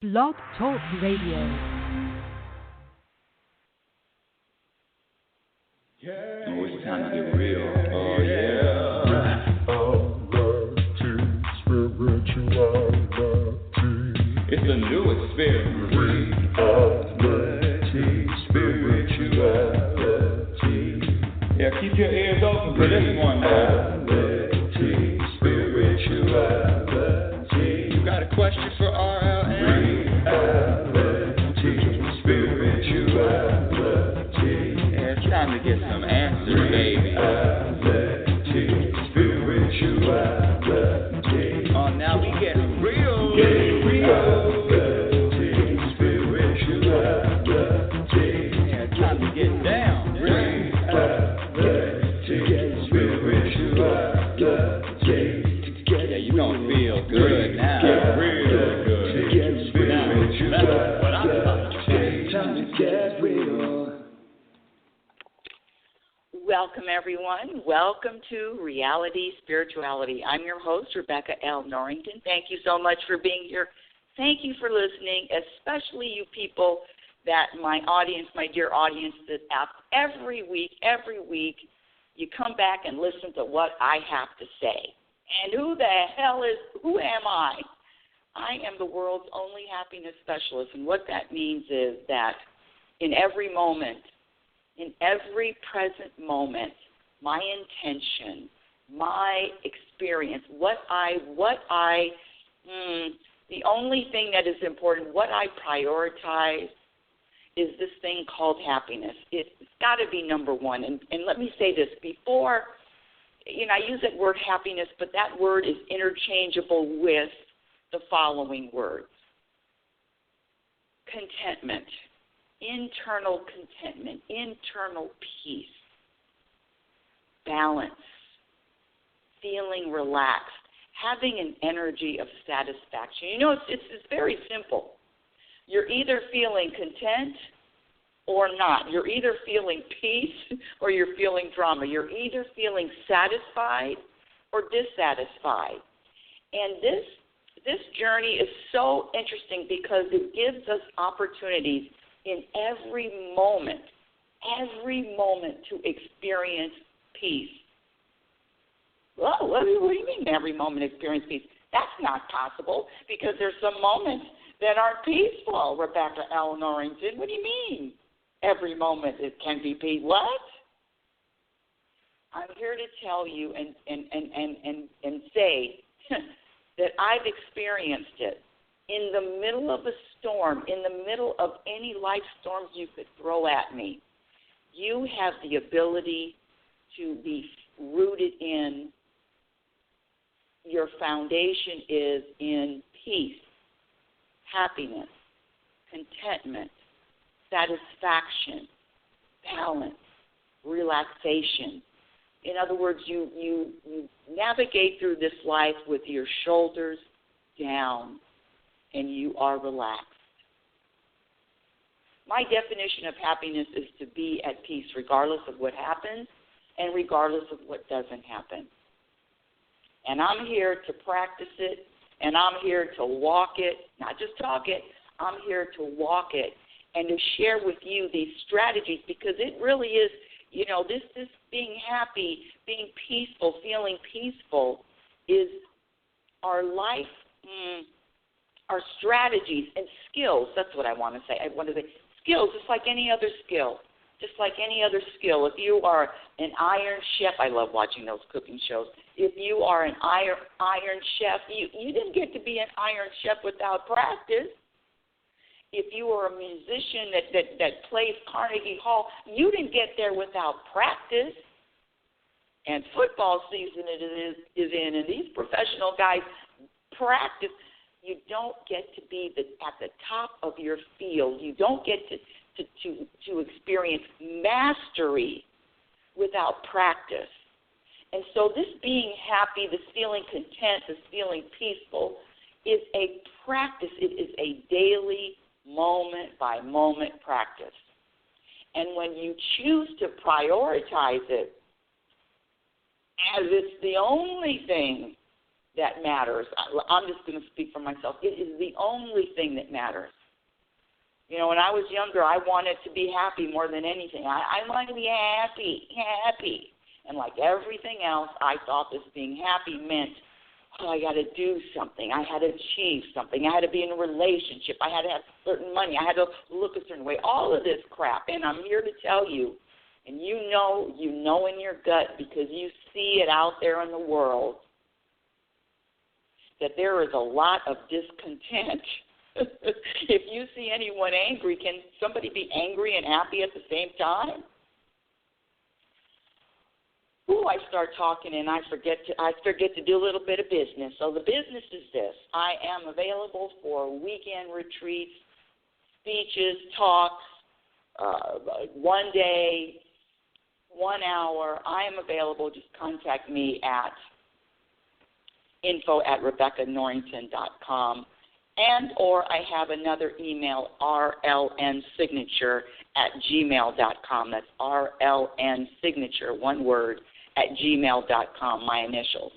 Blog Talk Radio. Oh, it's time to get real. Oh, yeah. It's a new experience. Reality, spirituality. Yeah, keep your ears open for this one, man. Spirituality. You got a question for RLN? Reality, spirituality. Yeah, it's time to get some answers, baby. Spirituality. Oh, now we get real. Yeah, it's time to get down. Yeah, you gonna feel good now. Real good. That's what I'm talking about. Time to get real. Welcome, everyone. Welcome to Reality Spirituality. I'm your host, Rebecca L. Norrington. Thank you so much for being here. Thank you for listening, especially you people that my audience, my dear audience, that every week, you come back and listen to what I have to say. And who am I? I am the world's only happiness specialist, and what that means is that in every moment, in every present moment, my intention, my experience, the only thing that is important, what I prioritize is this thing called happiness. It's got to be number one. And let me say this, before, I use that word happiness, but that word is interchangeable with the following words: contentment. Internal contentment, internal peace, balance, feeling relaxed, having an energy of satisfaction. It's very simple. You're either feeling content or not. You're either feeling peace or you're feeling drama. You're either feeling satisfied or dissatisfied. And this journey is so interesting because it gives us opportunities in every moment to experience peace. Well, what do you mean every moment experience peace? That's not possible because there's some moments that aren't peaceful, Rebecca L. Norrington. What do you mean every moment it can be peace? What? I'm here to tell you and say that I've experienced it. In the middle of a storm, in the middle of any life storms you could throw at me, you have the ability to be rooted in, your foundation is in peace, happiness, contentment, satisfaction, balance, relaxation. In other words, you navigate through this life with your shoulders down, and you are relaxed. My definition of happiness is to be at peace regardless of what happens and regardless of what doesn't happen. And I'm here to practice it, and I'm here to walk it, not just talk it. I'm here to walk it and to share with you these strategies because it really is, this being happy, being peaceful, feeling peaceful is our life, our strategies and skills. That's what I want to say. I want to say skills, just like any other skill. Just like any other skill. If you are an iron chef, I love watching those cooking shows. If you are an iron chef, you didn't get to be an iron chef without practice. If you are a musician that plays Carnegie Hall, you didn't get there without practice. And football season is in, and these professional guys practice. You don't get to be at the top of your field. You don't get to experience mastery without practice. And so this being happy, this feeling content, this feeling peaceful is a practice. It is a daily, moment-by-moment practice. And when you choose to prioritize it as it's the only thing that matters. I'm just going to speak for myself. It is the only thing that matters. You know, when I was younger, I wanted to be happy more than anything. I wanted to be happy. And like everything else, I thought this being happy meant, I got to do something. I had to achieve something. I had to be in a relationship. I had to have certain money. I had to look a certain way. All of this crap. And I'm here to tell you, and you know in your gut because you see it out there in the world, that there is a lot of discontent. If you see anyone angry, can somebody be angry and happy at the same time? Ooh, I start talking and I forget to do a little bit of business. So the business is this. I am available for weekend retreats, speeches, talks, 1 day, 1 hour. I am available. Just contact me at info@RebeccaNorrington.com. And or I have another email, rlnsignature@gmail.com. That's rlnsignature, one word, @gmail.com, my initials.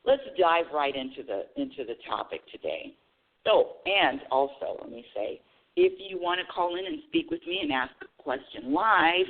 Let's dive right into the topic today. So, and also, let me say, if you want to call in and speak with me and ask a question live,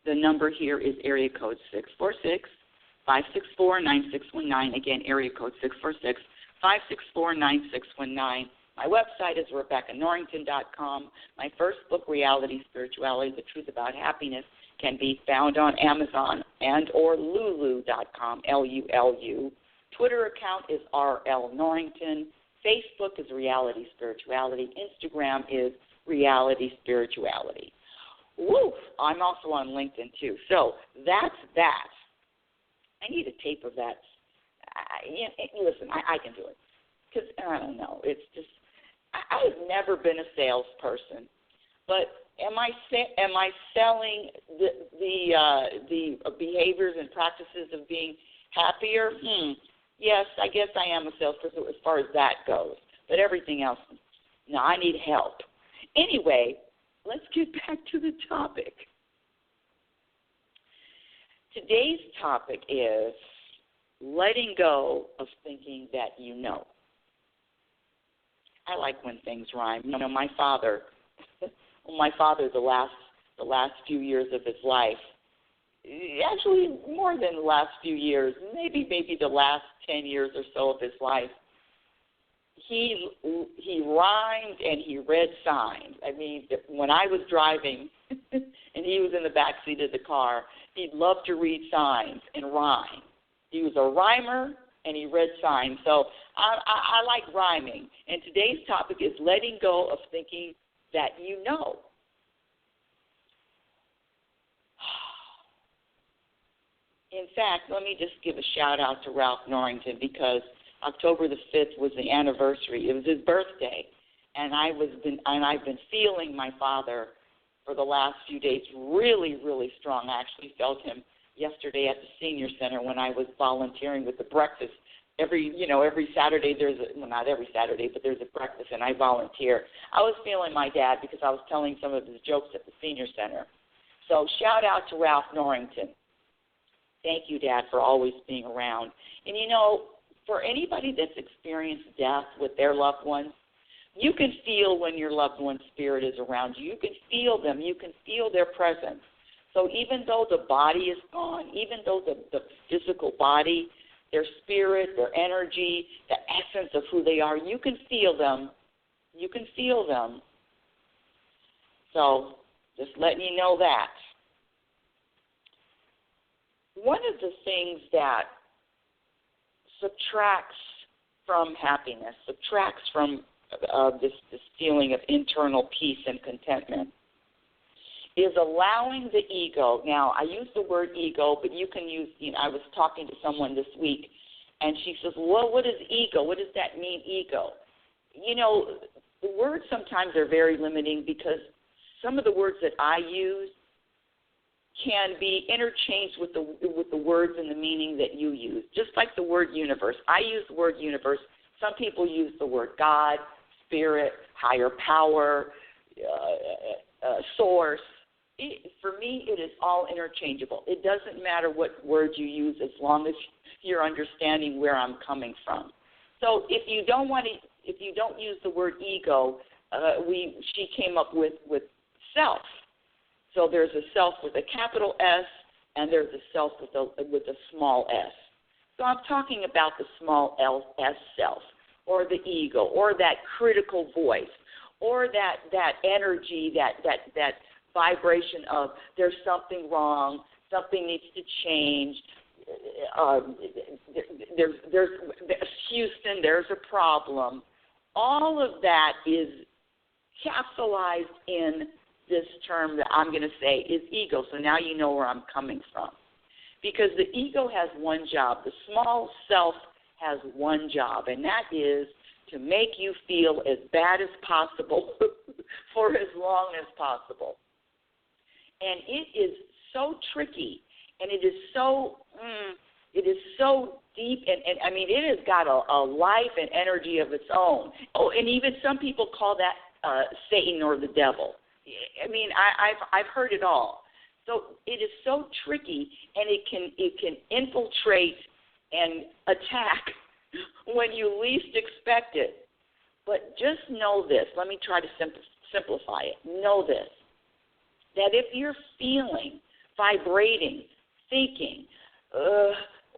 the number here is area code 646-564-9619. Again, area code 646-564-9619. My website is RebeccaNorrington.com. My first book, Reality Spirituality, The Truth About Happiness, can be found on Amazon and or Lulu.com, Lulu. Twitter account is RL Norrington. Facebook is Reality Spirituality. Instagram is Reality Spirituality. Woo! I'm also on LinkedIn, too. So that's that. I need a tape of that. Listen, I can do it. Because, I don't know, it's just, I've never been a salesperson. But am I selling the behaviors and practices of being happier? Yes, I guess I am a salesperson as far as that goes. But everything else, no, I need help. Anyway, let's get back to the topic. Today's topic is letting go of thinking that you know. I like when things rhyme. You know, my father, the last few years of his life, actually more than the last few years, maybe the last 10 years or so of his life, he rhymed and he read signs. I mean, when I was driving and he was in the back seat of the car, he'd love to read signs and rhyme. He was a rhymer and he read signs. So I like rhyming. And today's topic is letting go of thinking that you know. In fact, let me just give a shout-out to Ralph Norrington because October the 5th was the anniversary. It was his birthday, and I've been feeling my father for the last few days really, really strong. I actually felt him yesterday at the senior center when I was volunteering with the breakfast. Every Saturday not every Saturday, but there's a breakfast, and I volunteer. I was feeling my dad because I was telling some of his jokes at the senior center. So shout out to Ralph Norrington. Thank you, Dad, for always being around. And, for anybody that's experienced death with their loved ones, you can feel when your loved one's spirit is around you. You can feel them. You can feel their presence. So even though the body is gone, even though the physical body, their spirit, their energy, the essence of who they are, you can feel them. You can feel them. So just letting you know that. One of the things that subtracts from happiness, subtracts from this feeling of internal peace and contentment, is allowing the ego. Now, I use the word ego, but you can use, I was talking to someone this week, and she says, well, what is ego? What does that mean, ego? The words sometimes are very limiting because some of the words that I use can be interchanged with the words and the meaning that you use. Just like the word universe. I use the word universe. Some people use the word God, spirit, higher power, source. For me, it is all interchangeable. It doesn't matter what word you use as long as you're understanding where I'm coming from. So if you don't use the word ego, she came up with self. So there's a self with a capital S, and there's a self with a small s. So I'm talking about the small s self, or the ego, or that critical voice, or that energy, that vibration of there's something wrong, something needs to change. There's Houston, there's a problem. All of that is capsulized in this term that I'm going to say is ego. So now you know where I'm coming from. Because the ego has one job. The small self has one job, and that is to make you feel as bad as possible for as long as possible. And it is so tricky, and it is so deep, and I mean, it has got a life and energy of its own. Oh, and even some people call that Satan or the devil. I mean, I've heard it all. So it is so tricky, and it can infiltrate and attack when you least expect it. But just know this. Let me try to simplify it. Know this, that if you're feeling, vibrating, thinking,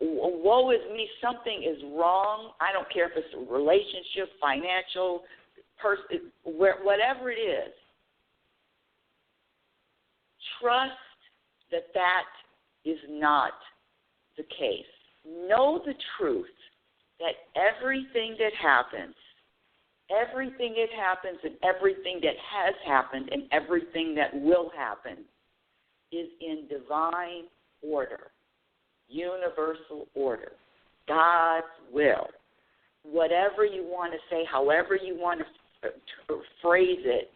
woe is me, something is wrong, I don't care if it's a relationship, financial, whatever it is, trust that is not the case. Know the truth that everything that happens and everything that has happened and everything that will happen is in divine order, universal order, God's will. Whatever you want to say, however you want to phrase it,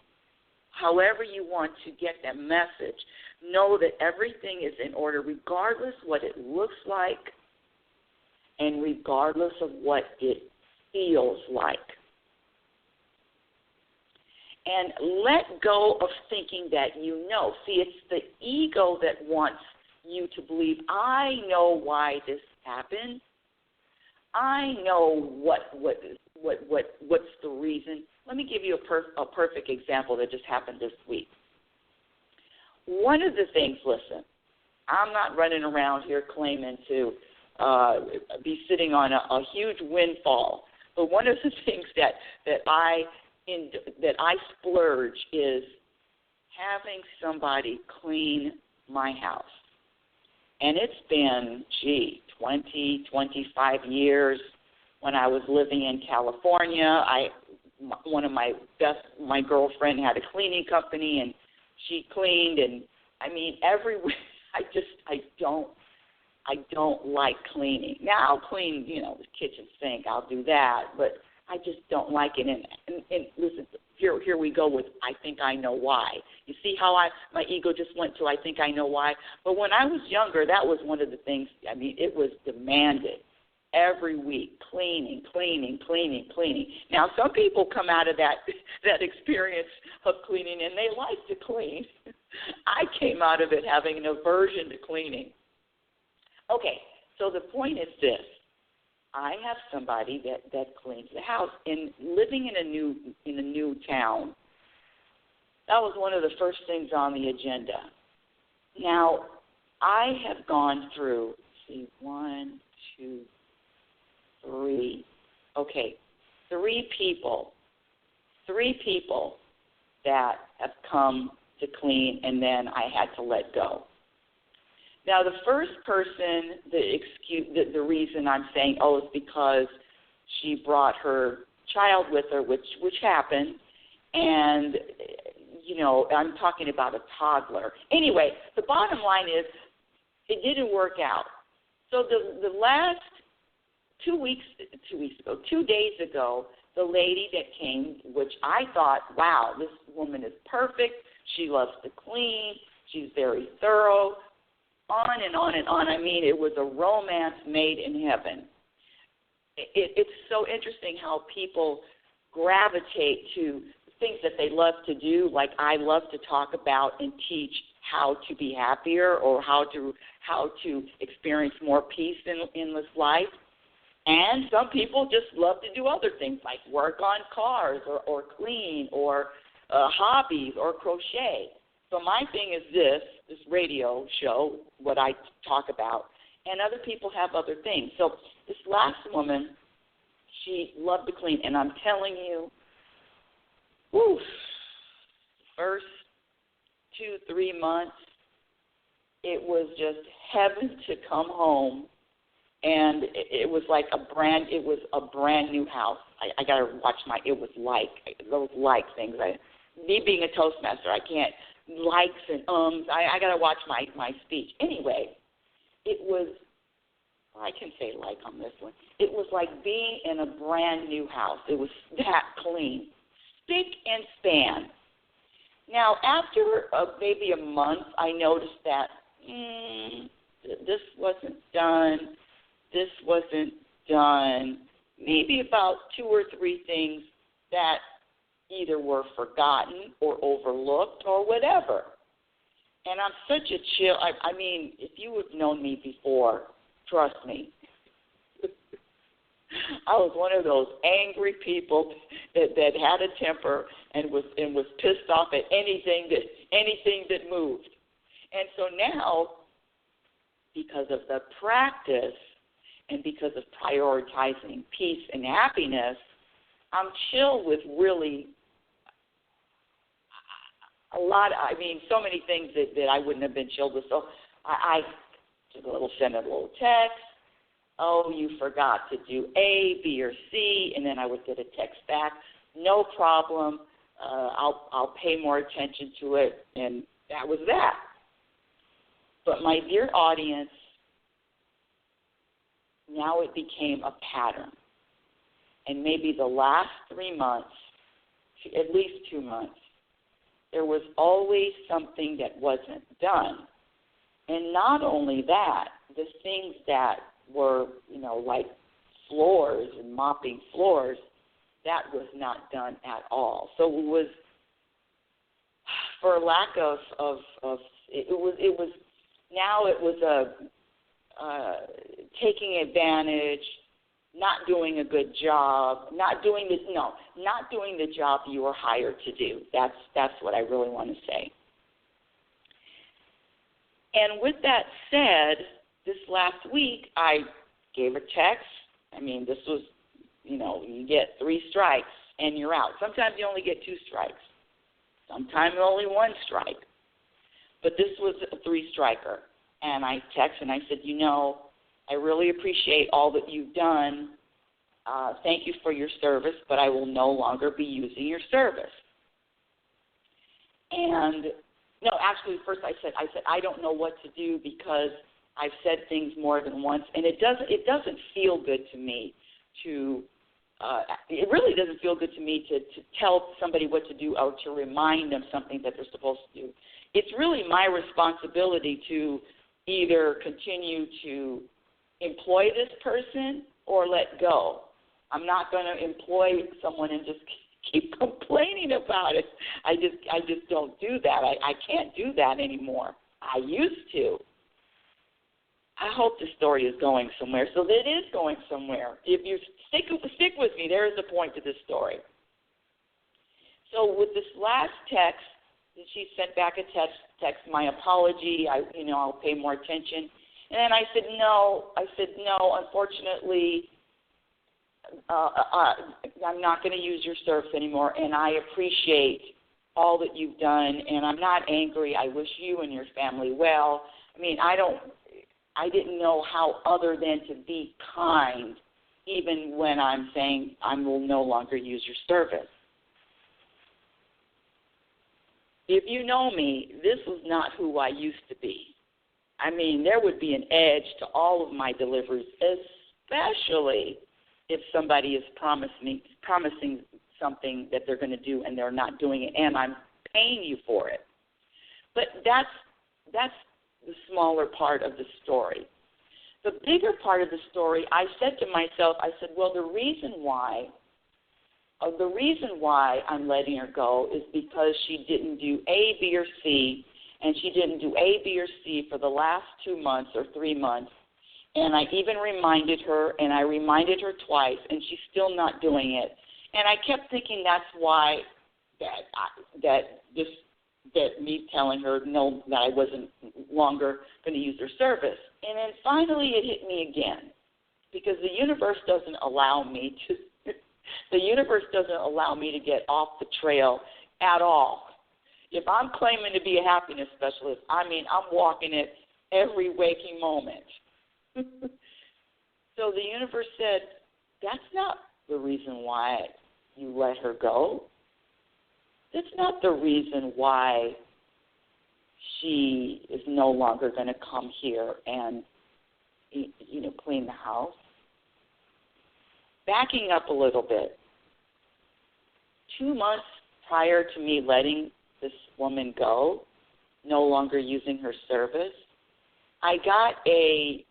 however you want to get that message, know that everything is in order regardless what it looks like and regardless of what it feels like. And let go of thinking that you know. See, it's the ego that wants you to believe, I know why this happened. I know what's the reason. Let me give you a perfect example that just happened this week. One of the things, listen, I'm not running around here claiming to be sitting on a huge windfall, but one of the things that I splurge is having somebody clean my house. And it's been, 20, 25 years. When I was living in California, my girlfriend had a cleaning company, and she cleaned, and I mean, every week, I don't like cleaning. Now I'll clean, the kitchen sink. I'll do that, but I just don't like it. And listen, here we go with I think I know why. You see how my ego just went to I think I know why? But when I was younger, that was one of the things, I mean, it was demanded every week, cleaning. Now, some people come out of that experience of cleaning, and they like to clean. I came out of it having an aversion to cleaning. Okay, so the point is this. I have somebody that cleans the house, and living in a new town, that was one of the first things on the agenda. Now, I have gone through, 1, 2, 3. Okay, 3 people that have come to clean, and then I had to let go. Now, the first person, the reason I'm saying, it's because she brought her child with her, which happened, and, I'm talking about a toddler. Anyway, the bottom line is it didn't work out. So the last 2 days ago, the lady that came, which I thought, wow, this woman is perfect. She loves to clean. She's very thorough. On and on and on. I mean, it was a romance made in heaven. It's so interesting how people gravitate to things that they love to do, like I love to talk about and teach how to be happier or how to experience more peace in this life. And some people just love to do other things like work on cars or clean or hobbies or crochet. So my thing is this radio show, what I talk about, and other people have other things. So this last woman, she loved to clean, and I'm telling you, first 2-3 months, it was just heaven to come home. And it was like a brand new house. I got to watch those like things. Me being a Toastmaster, I can't likes and I got to watch my speech. Anyway, it was, I can say like on this one. It was like being in a brand new house. It was that clean, spick and span. Now, after maybe a month, I noticed that this wasn't done. This wasn't done. Maybe about 2 or 3 things that either were forgotten or overlooked or whatever. And I'm such a chill. I mean, if you have known me before, trust me, I was one of those angry people that had a temper and was pissed off at anything that moved. And so now, because of the practice and because of prioritizing peace and happiness, I'm chill with really so many things that I wouldn't have been chilled with. So I sent a little text. Oh, you forgot to do A, B, or C, and then I would get a text back. No problem. I'll pay more attention to it, and that was that. But my dear audience, now it became a pattern. And maybe the last 3 months, at least 2 months, there was always something that wasn't done. And not only that, the things that were, like floors and mopping floors, that was not done at all. So it was, for lack of taking advantage, not doing a good job, not doing the job you were hired to do. That's what I really want to say. And with that said, this last week I gave a text. I mean, this was, you get 3 strikes and you're out. Sometimes you only get 2 strikes. Sometimes only 1 strike. But this was a 3-striker. And I texted and I said, I really appreciate all that you've done. Thank you for your service, but I will no longer be using your service. And no, actually, first I said I don't know what to do because I've said things more than once, and it doesn't feel good to me to. It really doesn't feel good to me to tell somebody what to do or to remind them something that they're supposed to do. It's really my responsibility to either continue to employ this person or let go. I'm not going to employ someone and just keep complaining about it. I just don't do that. I can't do that anymore. I used to. I hope the story is going somewhere. So it is going somewhere. If you stick with me, there is a point to this story. So with this last text, she sent back a text, my apology, I'll pay more attention. And then I said, no, unfortunately, I'm not going to use your service anymore, and I appreciate all that you've done, and I'm not angry. I wish you and your family well. I mean, I didn't know how other than to be kind, even when I'm saying I will no longer use your service. If you know me, this was not who I used to be. I mean, there would be an edge to all of my deliveries, especially if somebody is promising something that they're going to do and they're not doing it, and I'm paying you for it. But that's the smaller part of the story. The bigger part of the story, I said to myself, well, the reason why The reason why I'm letting her go is because she didn't do A, B, or C, and she didn't do A, B, or C for the last 2 months or 3 months. And I even reminded her, and I reminded her twice, and she's still not doing it. And I kept thinking that's why that me telling her no, that I wasn't longer going to use her service. And then finally it hit me again, because the universe doesn't allow me to. The universe doesn't allow me to get off the trail at all. If I'm claiming to be a happiness specialist, I mean, I'm walking it every waking moment. So the universe said, that's not the reason why you let her go. That's not the reason why she is no longer going to come here and, clean the house. Backing up a little bit, 2 months prior to me letting this woman go, no longer using her service, I got a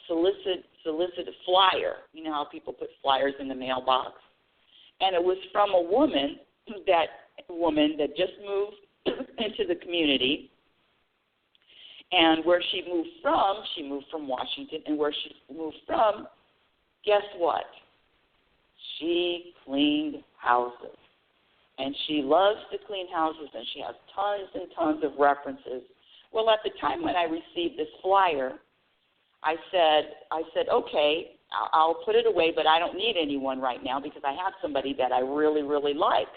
solicited flyer. You know how people put flyers in the mailbox? And it was from a woman that just moved into the community. And where she moved from Washington, and where she moved from, guess what? She cleaned houses. And she loves to clean houses, and she has tons and tons of references. Well, at the time when I received this flyer, I said, okay, I'll put it away, but I don't need anyone right now because I have somebody that I really, really like.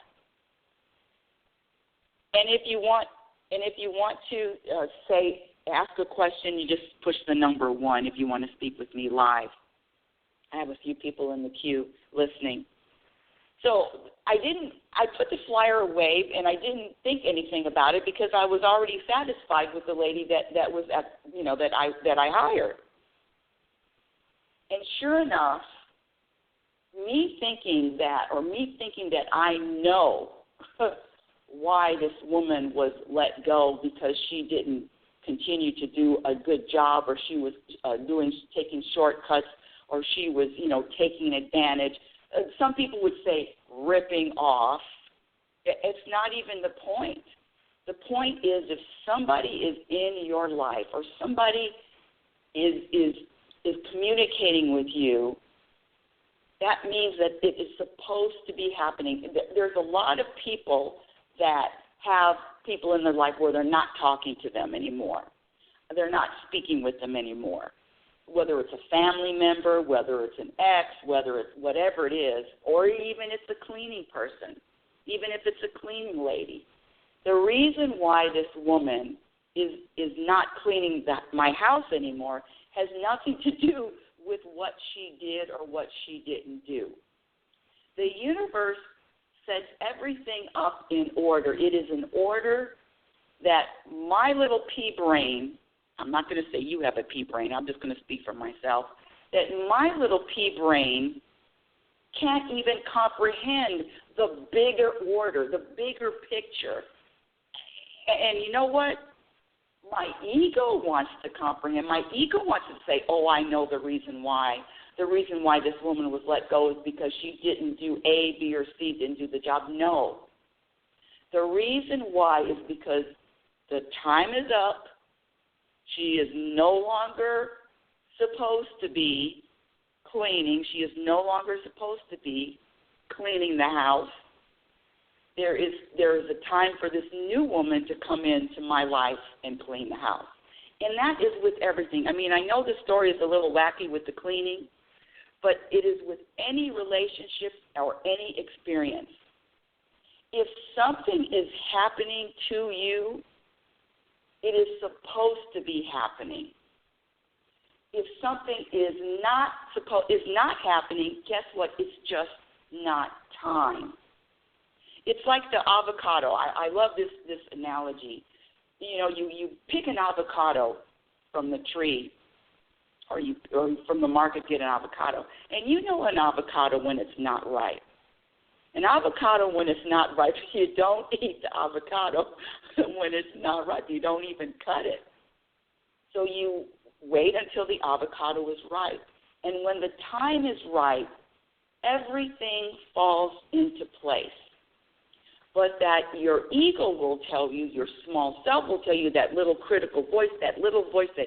And if you want to ask a question, you just push the number 1 if you want to speak with me live. I have a few people in the queue listening. So I put the flyer away, and I didn't think anything about it because I was already satisfied with the lady that was that I hired. And sure enough, me thinking that I know why this woman was let go because she didn't continue to do a good job, or she was taking shortcuts, or she was taking advantage. Some people would say ripping off. It's not even the point. The point is, if somebody is in your life, or somebody is communicating with you, that means that it is supposed to be happening. There's a lot of people that have people in their life where they're not talking to them anymore. They're not speaking with them anymore. Whether it's a family member, whether it's an ex, whether it's whatever it is, or even it's a cleaning person, even if it's a cleaning lady. The reason why this woman is not cleaning my house anymore has nothing to do with what she did or what she didn't do. The universe sets everything up in order. It is an order that my little pea brain, I'm not going to say you have a pea brain, I'm just going to speak for myself, that my little pea brain can't even comprehend the bigger order, the bigger picture. And you know what? My ego wants to comprehend. My ego wants to say, oh, I know the reason why. The reason why this woman was let go is because she didn't do A, B, or C, didn't do the job. No. The reason why is because the time is up. She is no longer supposed to be cleaning. She is no longer supposed to be cleaning the house. There is a time for this new woman to come into my life and clean the house. And that is with everything. I mean, I know the story is a little wacky with the cleaning, but it is with any relationship or any experience. If something is happening to you, it is supposed to be happening. If something is not happening, guess what? It's just not time. It's like the avocado. I love this analogy. You know, you pick an avocado from the tree, or from the market get an avocado, and you know an avocado when it's not ripe. An avocado when it's not ripe, you don't eat the avocado when it's not ripe. You don't even cut it. So you wait until the avocado is ripe. And when the time is right, everything falls into place. But that your ego will tell you, your small self will tell you, that little critical voice, that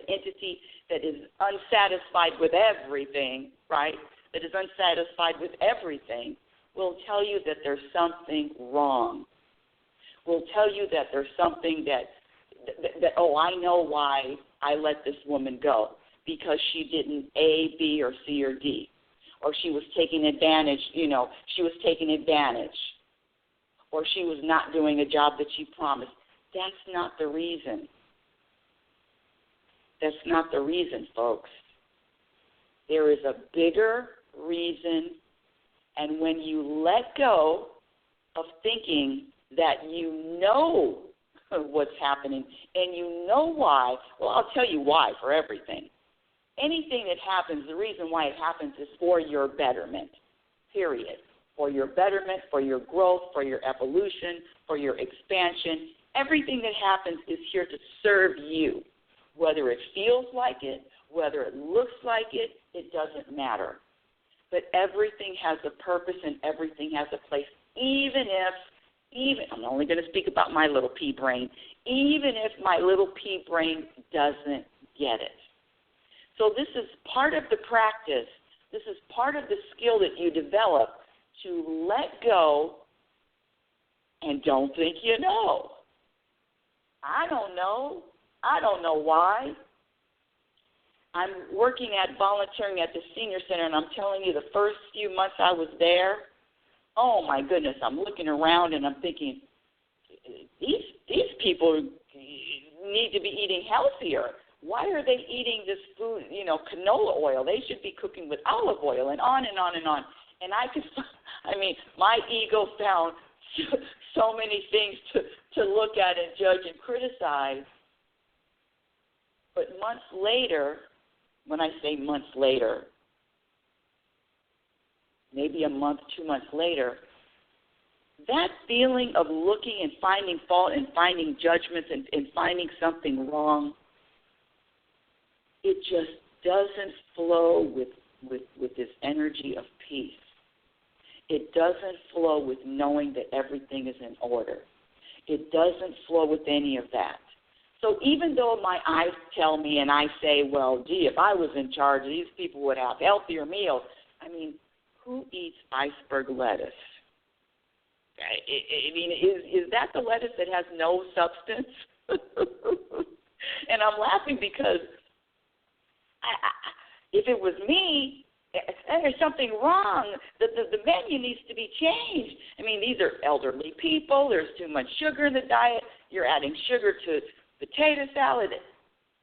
entity that is unsatisfied with everything, right, that is unsatisfied with everything, will tell you that there's something wrong. Will tell you that there's something that I know why I let this woman go, because she didn't A, B, or C, or D. Or she was taking advantage, or she was not doing a job that she promised. That's not the reason. That's not the reason, folks. There is a bigger reason, and when you let go of thinking that you know what's happening and you know why, well, I'll tell you why for everything. Anything that happens, the reason why it happens is for your betterment, period. For your betterment, for your growth, for your evolution, for your expansion. Everything that happens is here to serve you. Whether it feels like it, whether it looks like it, it doesn't matter. But everything has a purpose and everything has a place, even I'm only going to speak about my little pea brain, even if my little pea brain doesn't get it. So this is part of the practice. This is part of the skill that you develop to let go and don't think you know. I don't know. I don't know why. I'm volunteering at the senior center, and I'm telling you, the first few months I was there, oh my goodness, I'm looking around and I'm thinking, these people need to be eating healthier. Why are they eating this food, canola oil? They should be cooking with olive oil, and on and on and on. And my ego found so many things to look at and judge and criticize. But months later, when I say months later, maybe a month, 2 months later, that feeling of looking and finding fault and finding judgments and finding something wrong, it just doesn't flow with this energy of peace. It doesn't flow with knowing that everything is in order. It doesn't flow with any of that. So even though my eyes tell me and I say, well, gee, if I was in charge, these people would have healthier meals. Who eats iceberg lettuce? Is that the lettuce that has no substance? And I'm laughing because if it was me, there's something wrong. The menu needs to be changed. These are elderly people. There's too much sugar in the diet. You're adding sugar to potato salad.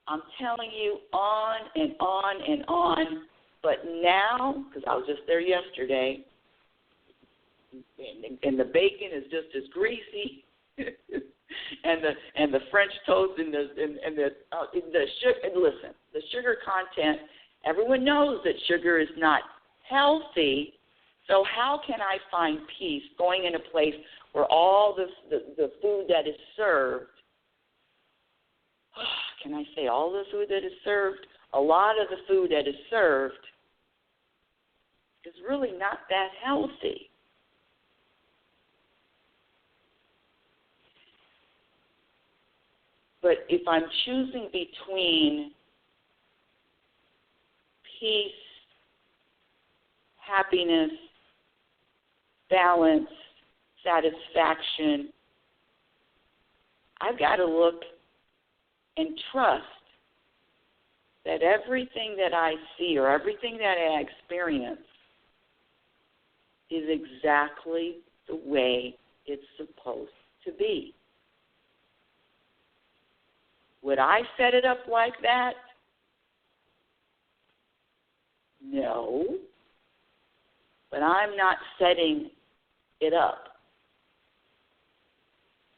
I'm telling you, on and on and on. But now, because I was just there yesterday, and the bacon is just as greasy, and the French toast and the sugar. And listen, the sugar content. Everyone knows that sugar is not healthy. So how can I find peace going in a place where all the food that is served? Can I say all the food that is served? A lot of the food that is served is really not that healthy. But if I'm choosing between peace, happiness, balance, satisfaction, I've got to look and trust that everything that I see or everything that I experience is exactly the way it's supposed to be. Would I set it up like that? No. But I'm not setting it up.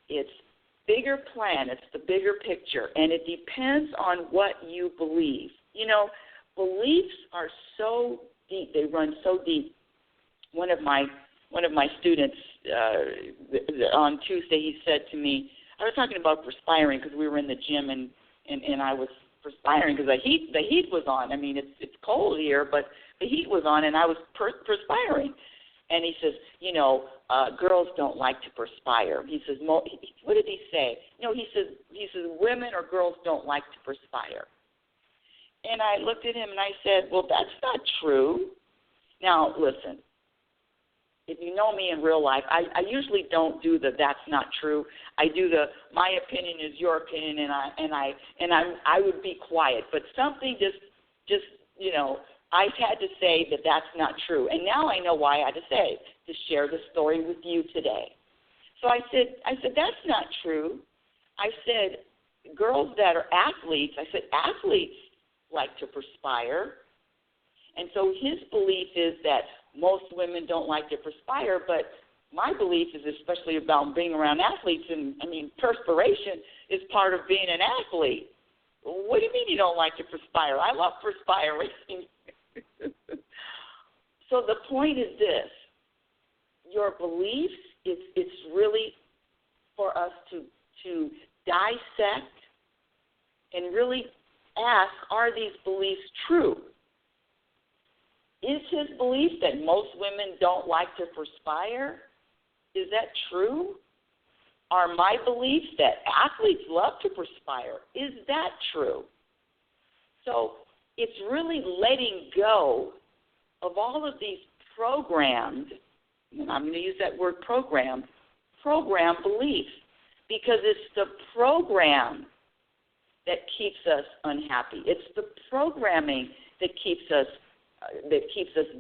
It's bigger plan. It's the bigger picture. And it depends on what you believe. Beliefs are so deep. They run so deep. One of my students on Tuesday, he said to me, I was talking about perspiring because we were in the gym and I was perspiring because the heat was on. It's cold here, but heat was on, and I was perspiring. And he says, girls don't like to perspire. He says, what did he say? He says women or girls don't like to perspire. And I looked at him and I said, well, that's not true. Now, listen, if you know me in real life, I usually don't do the that's not true. I do the my opinion is your opinion, and I would be quiet. But something just I had to say that that's not true. And now I know why I had to share the story with you today. So I said that's not true. I said girls that are athletes, athletes like to perspire. And so his belief is that most women don't like to perspire, but my belief is especially about being around athletes, and perspiration is part of being an athlete. What do you mean you don't like to perspire? I love perspiring. So the point is this. Your beliefs, it's really for us to dissect and really ask, are these beliefs true? Is his belief that most women don't like to perspire? Is that true? Are my beliefs that athletes love to perspire? Is that true? So it's really letting go of all of these programmed, and I'm going to use that word program beliefs, because it's the program that keeps us unhappy. It's the programming that keeps us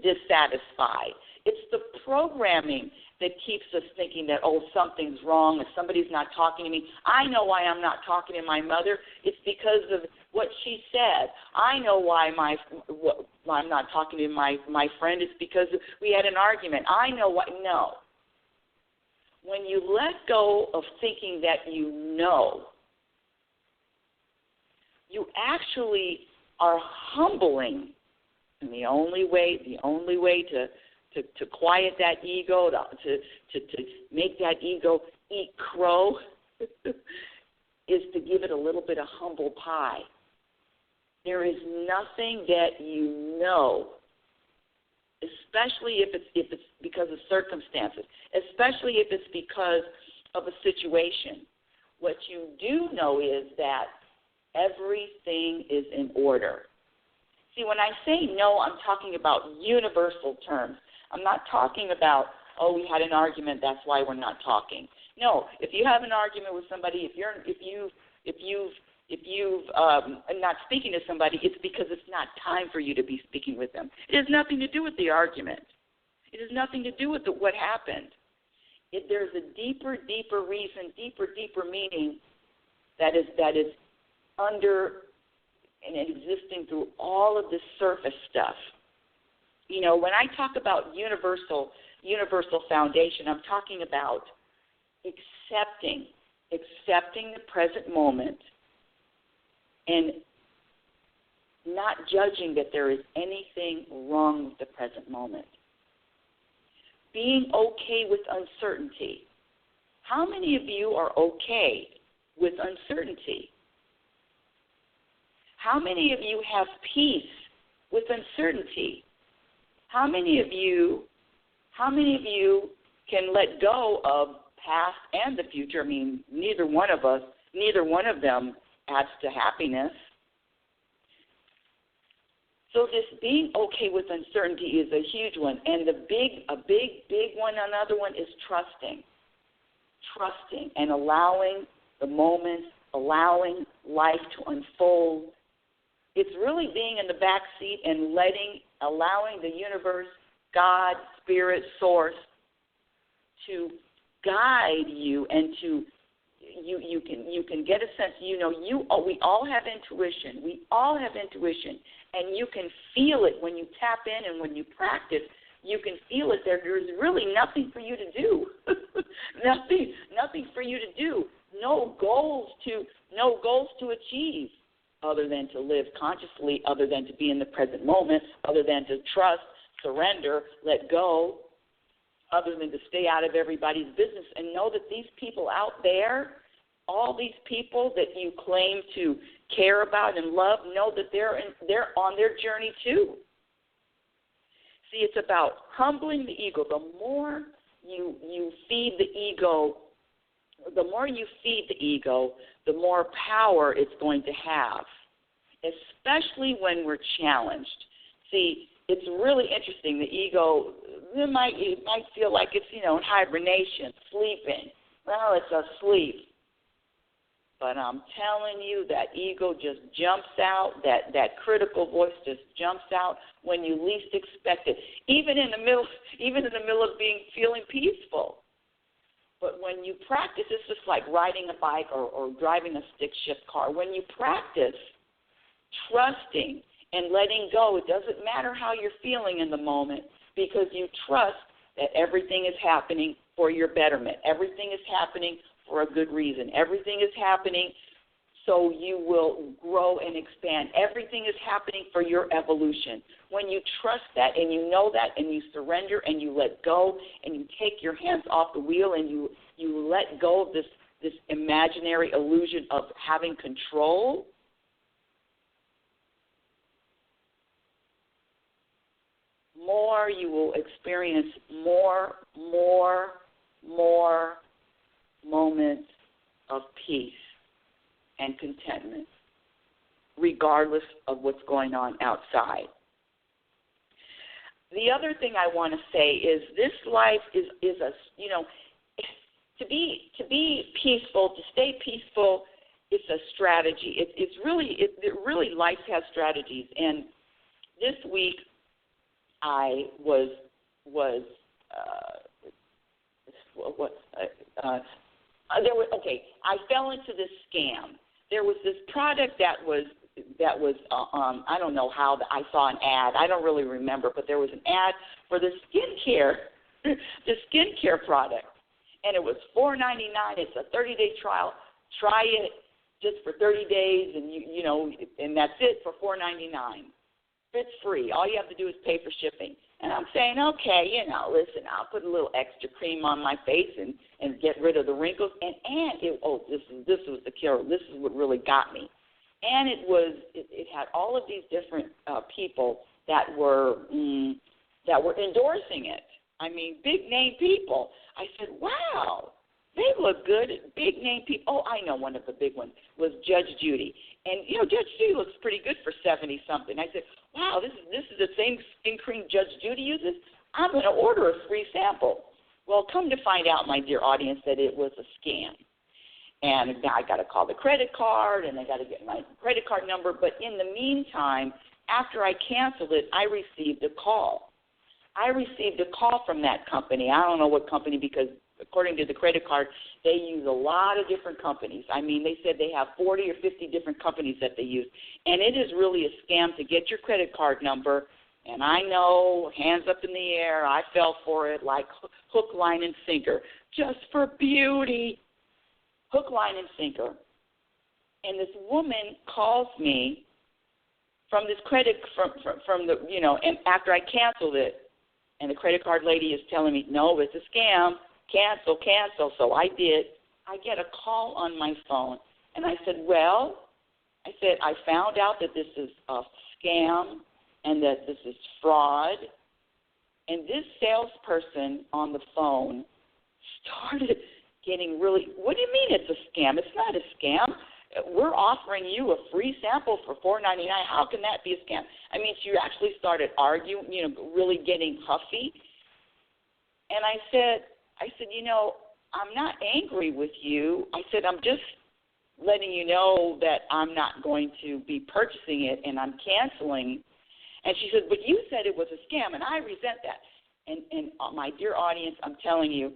dissatisfied. It's the programming that keeps us thinking that, something's wrong, if somebody's not talking to me. I know why I'm not talking to my mother. It's because of what she said. I know why I'm not talking to my friend. It's because we had an argument. I know why. No. When you let go of thinking that you know, you actually are humbling. And the only way to quiet that ego, to make that ego eat crow, is to give it a little bit of humble pie. There is nothing that you know, especially if it's because of circumstances, especially if it's because of a situation. What you do know is that everything is in order. See, when I say no, I'm talking about universal terms. I'm not talking about, we had an argument, that's why we're not talking. No, if you have an argument with somebody, if you've not speaking to somebody, it's because it's not time for you to be speaking with them. It has nothing to do with the argument. It has nothing to do with what happened. There's a deeper reason, deeper meaning that is under and existing through all of this surface stuff. When I talk about universal foundation, I'm talking about accepting the present moment and not judging that there is anything wrong with the present moment. Being okay with uncertainty. How many of you are okay with uncertainty? How many of you have peace with uncertainty? How many of you can let go of past and the future? Neither one of them adds to happiness. So this being okay with uncertainty is a huge one. And a big one, another one is trusting. Trusting and allowing the moments, allowing life to unfold. It's really being in the back seat and allowing the universe, God, Spirit, Source, to guide you, and to you can get a sense. We all have intuition. We all have intuition, and you can feel it when you tap in and when you practice. You can feel it there. There's really nothing for you to do. nothing for you to do. No goals to achieve, other than to live consciously, other than to be in the present moment, other than to trust, surrender, let go, other than to stay out of everybody's business and know that these people out there, all these people that you claim to care about and love, know that they're on their journey too. See, it's about humbling the ego. The more you feed the ego, the more power it's going to have, especially when we're challenged. See, it's really interesting. The ego, it might feel like it's, in hibernation, sleeping. Well, it's asleep. But I'm telling you, that ego just jumps out, that critical voice just jumps out when you least expect it, even in the middle of feeling peaceful. But when you practice, it's just like riding a bike or driving a stick shift car. When you practice trusting and letting go, it doesn't matter how you're feeling in the moment, because you trust that everything is happening for your betterment. Everything is happening for a good reason. Everything is happening so you will grow and expand. Everything is happening for your evolution. When you trust that and you know that and you surrender and you let go and you take your hands off the wheel and you let go of this imaginary illusion of having control, more you will experience more moments of peace and contentment, regardless of what's going on outside. The other thing I want to say is this life is a, to be peaceful, to stay peaceful, it's a strategy. It really life has strategies. And this week I I fell into this scam. There was this product that was I don't know how, I saw an ad. I don't really remember, but there was an ad for the skincare product, and it was $4.99. It's a 30-day trial. Try it just for 30 days, and and that's it for $4.99. It's free. All you have to do is pay for shipping. And I'm saying, okay, listen, I'll put a little extra cream on my face and get rid of the wrinkles. This was the cure. This is what really got me. And it had all of these different people that were endorsing it. I mean, big name people. I said, wow, they look good. Big name people. Oh, I know one of the big ones was Judge Judy. And, Judge Judy looks pretty good for 70-something. I said, wow, this is the same skin cream Judge Judy uses? I'm going to order a free sample. Well, come to find out, my dear audience, that it was a scam. And now I got to call the credit card, and I got to get my credit card number. But in the meantime, after I canceled it, I received a call. I received a call from that company. I don't know what company, because according to the credit card, they use a lot of different companies. I mean, they said they have 40 or 50 different companies that they use. And it is really a scam to get your credit card number. And I know, hands up in the air, I fell for it like hook, line, and sinker, just for beauty. Hook, line, and sinker. And this woman calls me from this credit, from the, and after I canceled it, and the credit card lady is telling me, no, it's a scam. Cancel. So I did. I get a call on my phone, and I said, I found out that this is a scam and that this is fraud. And this salesperson on the phone started getting really, what do you mean it's a scam? It's not a scam. We're offering you a free sample for $4.99. How can that be a scam? I mean, she actually started arguing, really getting huffy. And I said, I'm not angry with you. I said, I'm just letting you know that I'm not going to be purchasing it and I'm canceling. And she said, but you said it was a scam, and I resent that. And my dear audience, I'm telling you,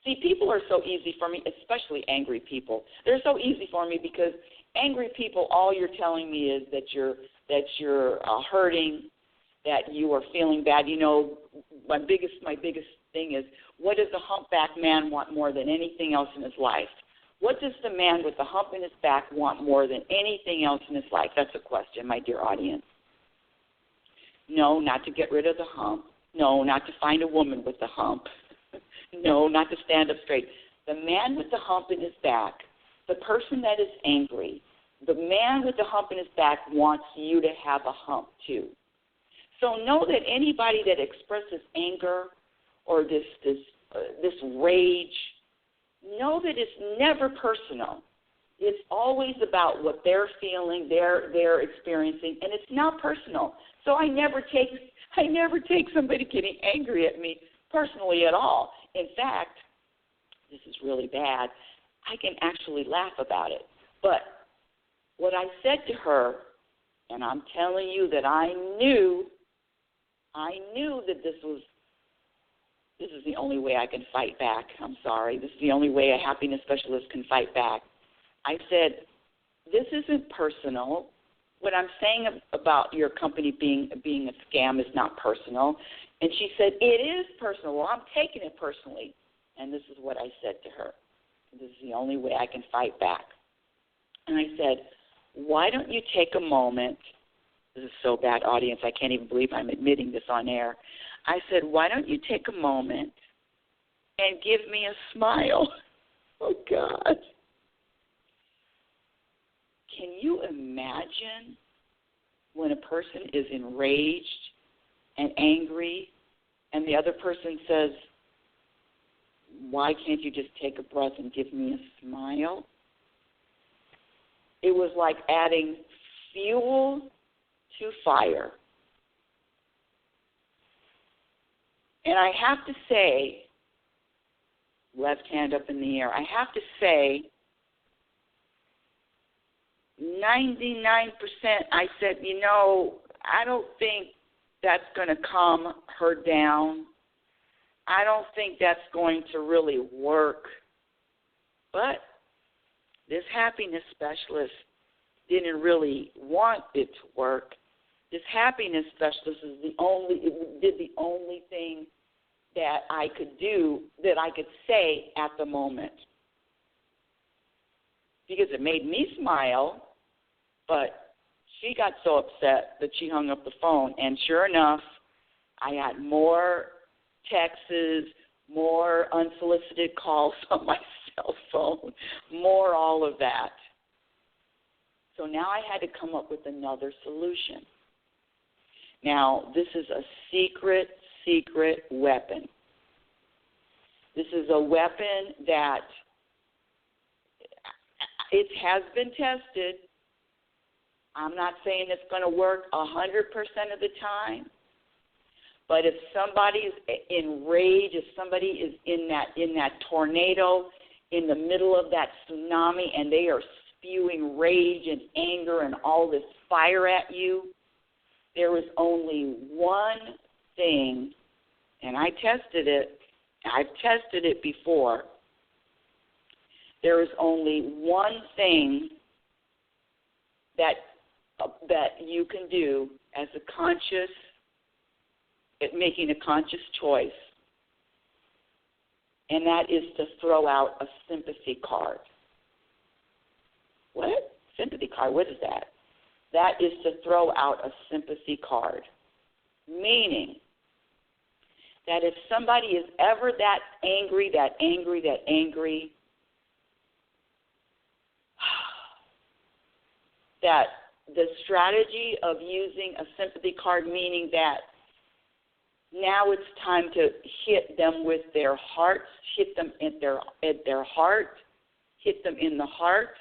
see, people are so easy for me, especially angry people. They're so easy for me because angry people, all you're telling me is that you're hurting, that you are feeling bad. My biggest thing is, what does the humpback man want more than anything else in his life? What does the man with the hump in his back want more than anything else in his life? That's a question, my dear audience. No, not to get rid of the hump. No, not to find a woman with the hump. No, not to stand up straight. The man with the hump in his back, the person that is angry, the man with the hump in his back wants you to have a hump too. So know that anybody that expresses anger or this rage, know that it's never personal. It's always about what they're feeling, they're experiencing, and it's not personal. So I never take somebody getting angry at me personally at all. In fact, this is really bad. I can actually laugh about it. But what I said to her, and I'm telling you that I knew that this is the only way I can fight back. I'm sorry. This is the only way a happiness specialist can fight back. I said, this isn't personal. What I'm saying about your company being a scam is not personal. And she said, it is personal. Well, I'm taking it personally. And this is what I said to her. This is the only way I can fight back. And I said, why don't you take a moment? This is so bad, audience. I can't even believe I'm admitting this on air. I said, why don't you take a moment and give me a smile? Oh, God. Can you imagine when a person is enraged and angry and the other person says, why can't you just take a breath and give me a smile? It was like adding fuel to fire. And I have to say, left hand up in the air, I have to say, 99%, I said, I don't think that's going to calm her down. I don't think that's going to really work. But this happiness specialist didn't really want it to work. This happiness specialist did the only thing that I could do, that I could say at the moment. Because it made me smile, but she got so upset that she hung up the phone. And sure enough, I got more texts, more unsolicited calls on my cell phone, more all of that. So now I had to come up with another solution. Now, this is a secret weapon. This is a weapon that it has been tested. I'm not saying it's going to work 100% of the time, but if somebody is enraged, if somebody is in that tornado, in the middle of that tsunami, and they are spewing rage and anger and all this fire at you, there is only one thing, and I tested it. I've tested it before. There is only one thing that you can do as making a conscious choice, and that is to throw out a sympathy card. What? Sympathy card? What is that? That is to throw out a sympathy card, meaning that if somebody is ever that angry, that the strategy of using a sympathy card, meaning that now it's time to hit them with their hearts, hit them at their heart, hit them in the heart.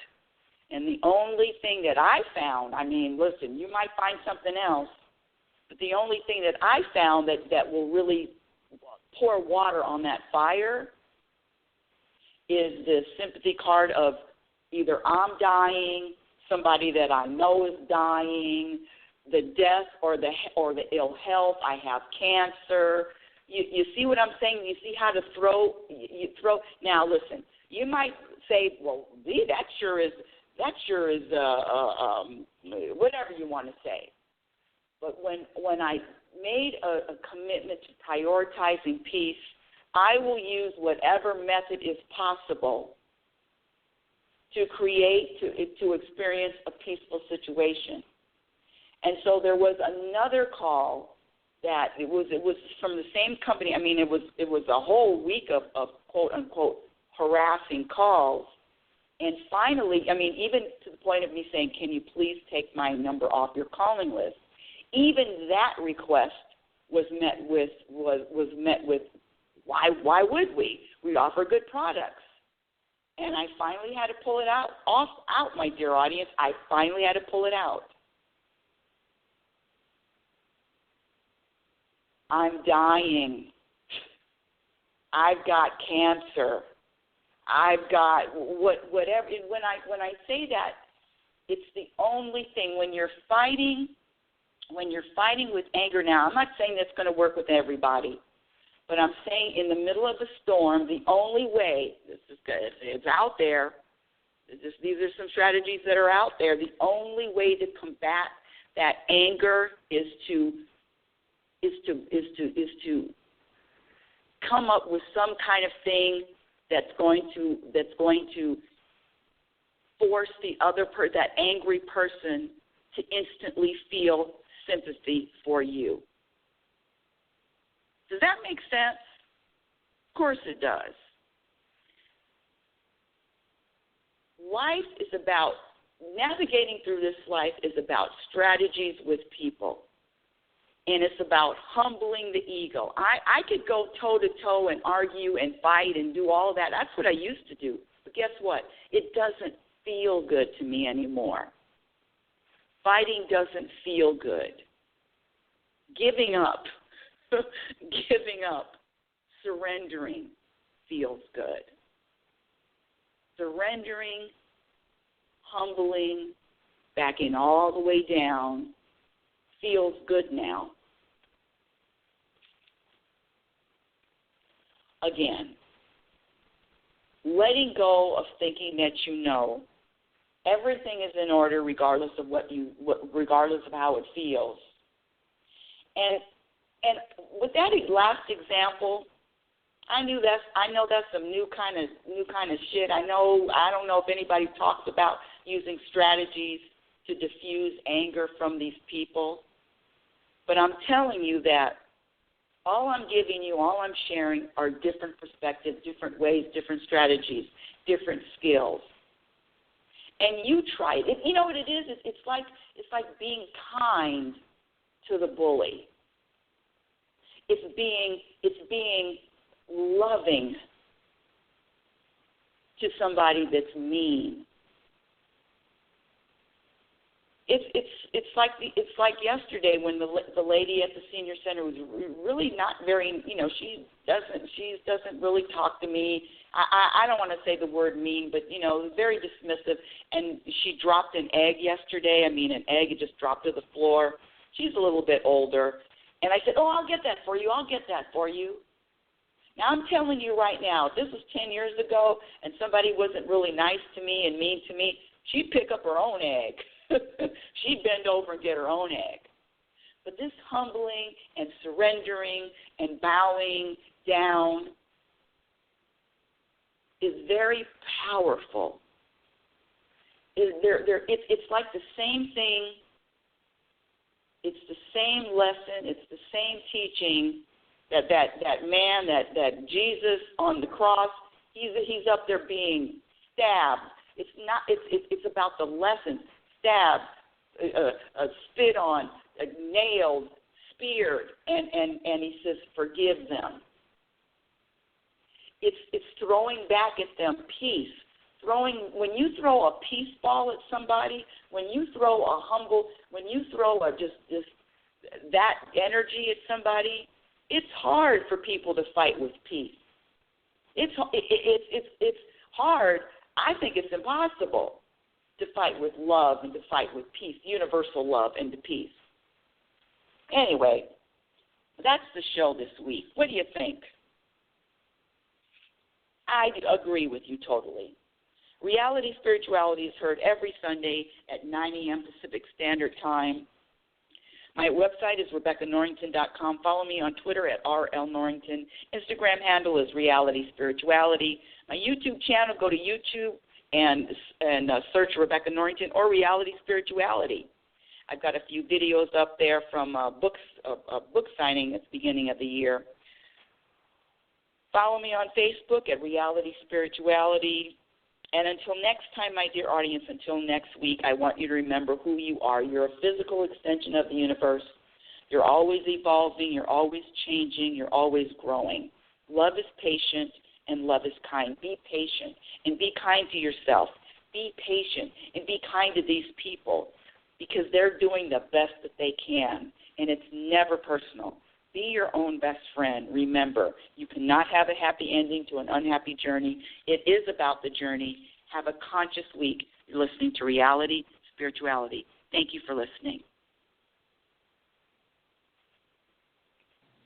And the only thing that I found, listen, you might find something else, but the only thing that I found that will really pour water on that fire is the sympathy card of either I'm dying, somebody that I know is dying, the death or the ill health, I have cancer. You see what I'm saying? You see how to throw. Now, listen, you might say, well, gee, that sure is whatever you want to say. But when I made a commitment to prioritizing peace, I will use whatever method is possible to experience a peaceful situation. And so there was another call that it was from the same company. It was a whole week of quote unquote harassing calls. And finally, even to the point of me saying, can you please take my number off your calling list? even that request was met with why would we? We offer good products. And I finally had to pull it out, my dear audience. I finally had to pull it out. I'm dying. I've got cancer. I've got whatever. And when I say that, it's the only thing. When you're fighting with anger. Now, I'm not saying that's going to work with everybody, but I'm saying in the middle of a storm, the only way, it's out there. These are some strategies that are out there. The only way to combat that anger is to come up with some kind of thing that's going to force that angry person to instantly feel sympathy for you. Does that make sense? Of course it does. Life is about, navigating through this life is about strategies with people. And it's about humbling the ego. I could go toe-to-toe and argue and fight and do all that. That's what I used to do. But guess what? It doesn't feel good to me anymore. Fighting doesn't feel good. Giving up, surrendering feels good. Surrendering, humbling, backing all the way down feels good now. Again, letting go of thinking that you know everything is in order regardless of regardless of how it feels. And with that last example, I know that's some new kind of shit. I don't know if anybody talks about using strategies to diffuse anger from these people. But I'm telling you that all I'm giving you, all I'm sharing are different perspectives, different ways, different strategies, different skills. And you try it. You know what it is? It's like being kind to the bully. It's being loving to somebody that's mean. It's like yesterday when the lady at the senior center was really not very, she doesn't really talk to me. I don't want to say the word mean, but very dismissive. And she dropped an egg yesterday. An egg had just dropped to the floor. She's a little bit older, and I said, I'll get that for you. Now I'm telling you right now, if this was 10 years ago, and somebody wasn't really nice to me and mean to me, she'd pick up her own egg. She'd bend over and get her own egg. But this humbling and surrendering and bowing down is very powerful. It's like the same thing. It's the same lesson. It's the same teaching that man, that Jesus on the cross, he's up there being stabbed. It's about the lesson. Stabbed, spit on, nailed, speared, and he says, forgive them. It's throwing back at them peace. When you throw a peace ball at somebody, when you throw that energy at somebody, it's hard for people to fight with peace. It's hard. I think it's impossible to fight with love and to fight with peace, universal love and to peace. Anyway, that's the show this week. What do you think? I agree with you totally. Reality Spirituality is heard every Sunday at 9 a.m. Pacific Standard Time. My website is RebeccaNorrington.com. Follow me on Twitter at RLNorrington. Instagram handle is Reality Spirituality. My YouTube channel, go to YouTube and search Rebecca Norrington or Reality Spirituality. I've got a few videos up there from a book signing at the beginning of the year. Follow me on Facebook at Reality Spirituality. And until next time, my dear audience, until next week, I want you to remember who you are. You're a physical extension of the universe. You're always evolving. You're always changing. You're always growing. Love is patient and love is kind. Be patient and be kind to yourself. Be patient and be kind to these people because they're doing the best that they can, and it's never personal. Be your own best friend. Remember, you cannot have a happy ending to an unhappy journey. It is about the journey. Have a conscious week. You're listening to Reality Spirituality. Thank you for listening.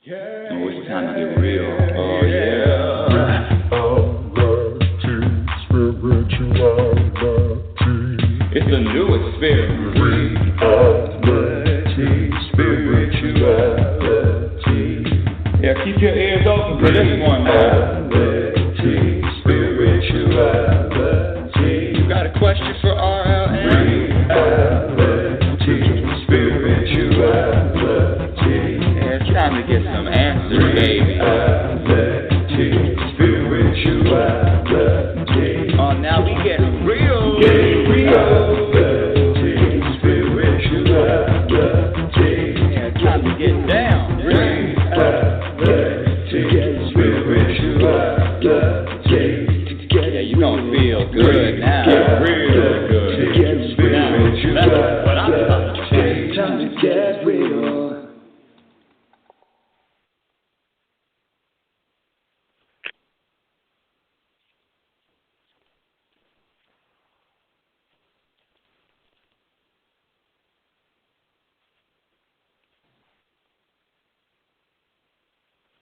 Oh, it's time to get real. Oh, yeah. It's the new experience. Reality Spirituality. Yeah, keep your ears open for this one now. Reality Spirituality. You got a question for RLN? Reality Spirituality. Yeah, it's time to get some answers, baby. Reality Spirituality. Oh, now we get real. Reality Spirituality. Yeah, it's time to get down. Reality Spirituality. Yeah, you gonna feel good now. Real good. Now, that's what I'm talking about. Time to get real.